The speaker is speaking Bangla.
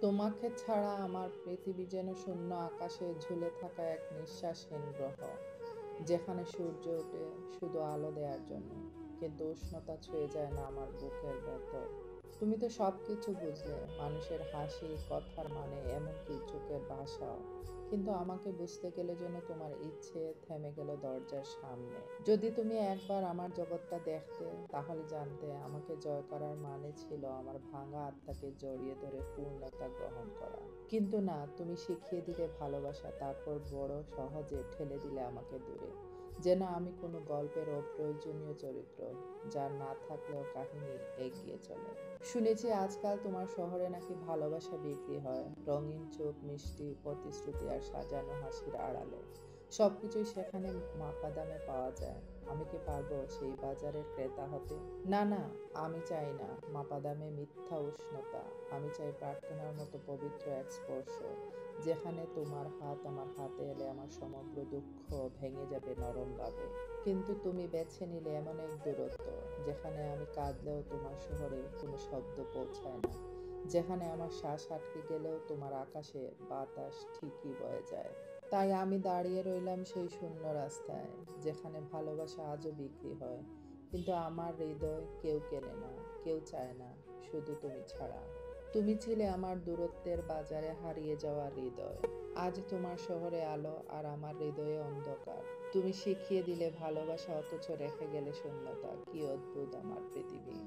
তোমাকে ছাড়া আমার পৃথিবী যেন শূন্য আকাশে ঝুলে থাকা এক নিঃশ্বাসহীন গ্রহ, যেখানে সূর্য ওঠে শুধু আলো দেওয়ার জন্য, কিন্তু উষ্ণতা ছুঁয়ে যায় না আমার বুকের ভেতর। তুমি তো সবকিছু বুঝলে, মানুষের হাসি, কথার মানে, এমনকি চোখের ভাষাও। কিন্তু আমাকে বুঝতে গেলে যেন তোমার ইচ্ছে থেমে গেল দরজার সামনে। যদি তুমি একবার আমার জগৎটা দেখতে, তাহলে জানতে আমাকে জয় করার মানে ছিল আমার ভাঙা আত্মাকে জড়িয়ে ধরে পূর্ণতা গ্রহণ করা। কিন্তু না, তুমি শিখিয়ে দিলে ভালোবাসা, তারপর বড় সহজে ঠেলে দিলে আমাকে দূরে, যেন আমি কোনো গল্পের অপ্রয়োজনীয় চরিত্র, যার না থাকলেও কাহিনী এগিয়ে চলে। শুনেছি আজকাল তোমার শহরে নাকি ভালোবাসা বিক্রি হয়, রঙিন চোখ, মিষ্টি প্রতিশ্রুতি আর সাজানো হাসির আড়ালে সবকিছুই সেখানে মাপা দামে পাওয়া যায়। আমি কি পারবো সেই বাজারের ক্রেতা হতে? না না, আমি চাই না মাপা দামে মিথ্যা উষ্ণতা। আমি চাই প্রার্থনার মতো পবিত্র এক স্পর্শ, যেখানে তোমার হাত আমার হাতে এলে আমার সমগ্র দুঃখ ভেঙে যাবে নরমভাবে। কিন্তু তুমি বেছে নিলে এমন এক দূরত্ব, যেখানে আমি কাঁদলেও তোমার শহরে কোনো শব্দ পৌঁছায় না, যেখানে আমার শ্বাস আটকে গেলেও তোমার আকাশে বাতাস ঠিকই বয়ে যায়। তাই আমি দাঁড়িয়ে রইলাম সেই শূন্য রাস্তায়, যেখানে ভালোবাসা আজও বিক্রি হয়, কিন্তু আমার হৃদয় কেউ কেনে না, কেউ চায় না, শুধু তুমি ছাড়া। তুমি ছিলে আমার দূরত্বের বাজারে হারিয়ে যাওয়া হৃদয়। আজ তোমার শহরে আলো আর আমার হৃদয়ে অন্ধকার। তুমি শিখিয়ে দিলে ভালোবাসা, অথচ রেখে গেলে শূন্যতা। কি অদ্ভুত আমার পৃথিবী!